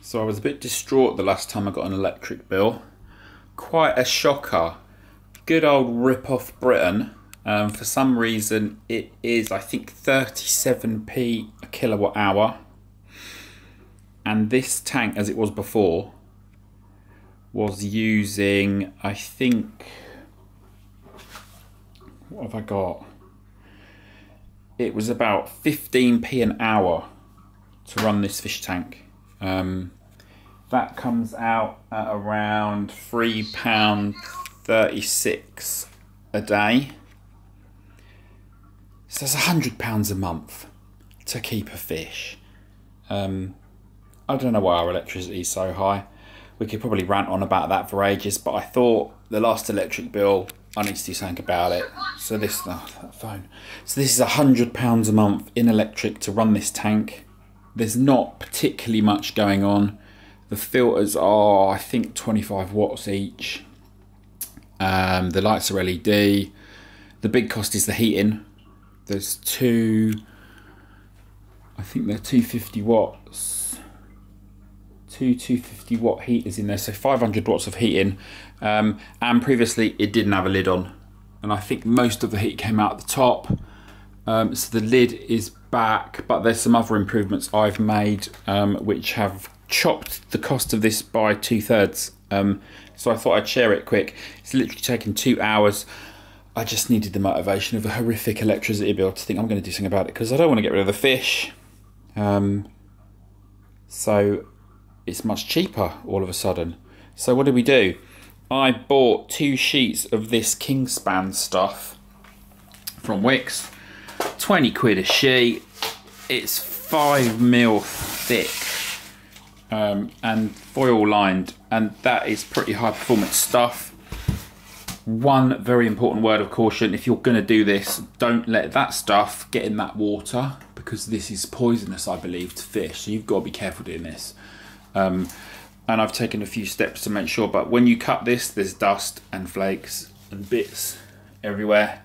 So I was a bit distraught the last time I got an electric bill. Quite a shocker. Good old rip-off Britain. For some reason it is, I think, 37p a kilowatt hour. And this tank, as it was before, was using, I think, what have I got? It was about 15p an hour to run this fish tank. That comes out at around £3.36 a day. So that's £100 a month to keep a fish. I don't know why our electricity is so high. We could probably rant on about that for ages, but I thought the last electric bill, I need to do something about it. So this, that phone. So this is £100 a month in electric to run this tank. There's not particularly much going on. The filters are, I think, 25 watts each. The lights are LED. The big cost is the heating. There's two, I think they're 250 watts. Two 250 watt heaters in there, so 500 watts of heating. And previously it didn't have a lid on. And I think most of the heat came out the top. So the lid is back, but there's some other improvements I've made which have chopped the cost of this by 2/3. So I thought I'd share it quick. It's literally taken 2 hours. I just needed the motivation of a horrific electricity bill to think I'm going to do something about it, because I don't want to get rid of the fish. So it's much cheaper all of a sudden. So what did we do? I bought 2 sheets of this Kingspan stuff from Wix. 20 quid a sheet. It's 5mm thick and foil lined, and that is pretty high performance stuff. One very important word of caution: if you're going to do this, don't let that stuff get in that water, because this is poisonous, I believe, to fish. So you've got to be careful doing this. And I've taken a few steps to make sure, but when you cut this, there's dust and flakes and bits everywhere.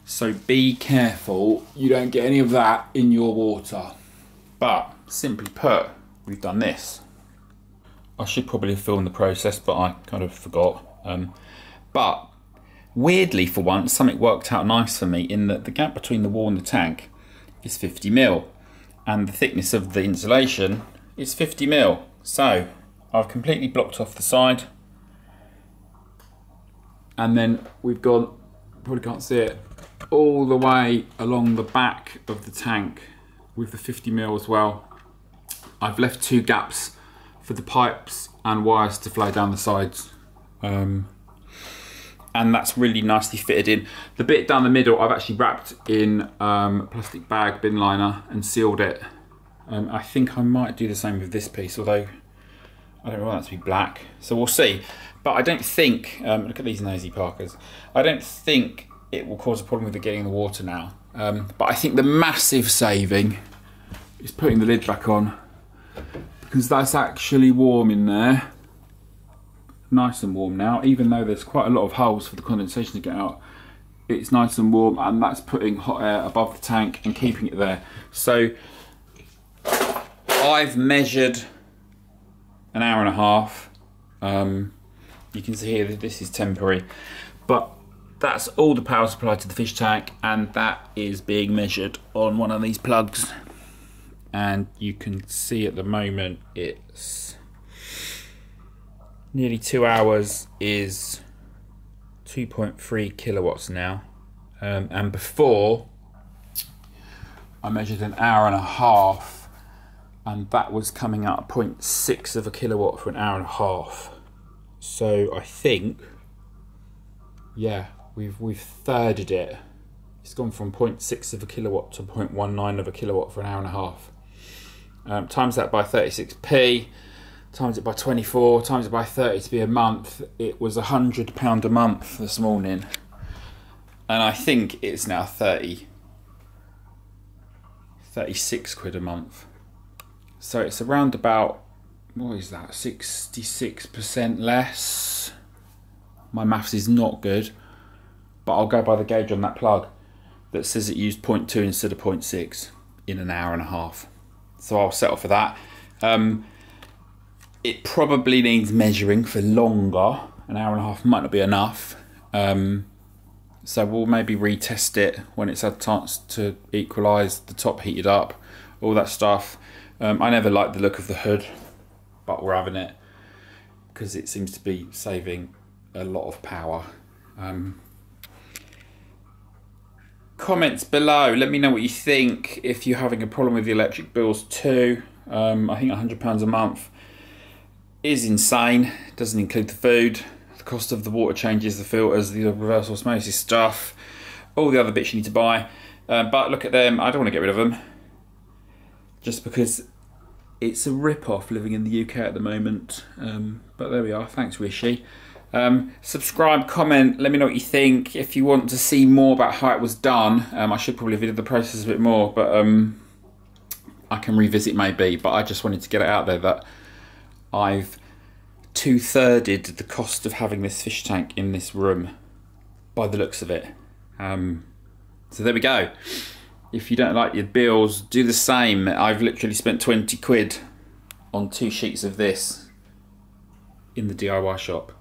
So be careful you don't get any of that in your water. But simply put, we've done this. I should probably have filmed the process, but I kind of forgot. But weirdly, for once, something worked out nice for me, in that the gap between the wall and the tank is 50mm, and the thickness of the insulation is 50mm. So I've completely blocked off the side, and then we've gone, probably can't see it, all the way along the back of the tank with the 50mm as well. I've left 2 gaps for the pipes and wires to flow down the sides. And that's really nicely fitted in. The bit down the middle I've actually wrapped in plastic bag bin liner and sealed it. I think I might do the same with this piece, although I don't want that to be black, so we'll see. But I don't think, look at these nosy Parkers, I don't think it will cause a problem with it getting in the water now. But I think the massive saving is putting the lid back on, because that's actually warm in there. Nice and warm now, even though there's quite a lot of holes for the condensation to get out. It's nice and warm, and that's putting hot air above the tank and keeping it there. So I've measured an hour and a half. You can see here that this is temporary, but that's all the power supply to the fish tank, and that is being measured on one of these plugs. And you can see at the moment it's nearly 2 hours is 2.3 kilowatts now. And before I measured an hour and a half, and that was coming out at 0.6 of a kilowatt for an hour and a half. So I think, yeah, we've thirded it. It's gone from 0.6 of a kilowatt to 0.19 of a kilowatt for an hour and a half. Times that by 36p, times it by 24, times it by 30 to be a month. It was £100 a month this morning, and I think it's now 36 quid a month. So it's around about, what is that, 66% less. My maths is not good, but I'll go by the gauge on that plug that says it used 0.2 instead of 0.6 in an hour and a half. So I'll settle for that. It probably needs measuring for longer. An hour and a half might not be enough. So we'll maybe retest it when it's had a chance to equalise, the top heated up, all that stuff. I never liked the look of the hood, but we're having it because it seems to be saving a lot of power. Comments below, let me know what you think. If you're having a problem with the electric bills too, I think £100 a month is insane. It doesn't include the food, the cost of the water changes, the filters, the reverse osmosis stuff, all the other bits you need to buy. But look at them, I don't want to get rid of them, just because it's a rip-off living in the UK at the moment. But there we are, thanks Rishi. Subscribe, comment, let me know what you think. If you want to see more about how it was done, I should probably video the process a bit more, but I can revisit maybe. But I just wanted to get it out there that I've 2/3'ed the cost of having this fish tank in this room by the looks of it. So there we go. If you don't like your bills, do the same. I've literally spent 20 quid on 2 sheets of this in the DIY shop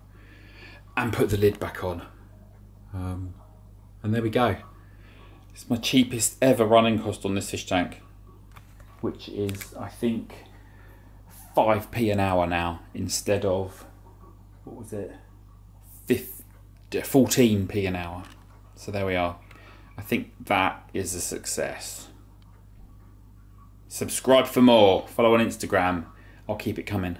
and put the lid back on. And there we go. It's my cheapest ever running cost on this fish tank, which is, I think, 5p an hour now instead of, what was it, 14p an hour. So there we are. I think that is a success. Subscribe for more. Follow on Instagram. I'll keep it coming.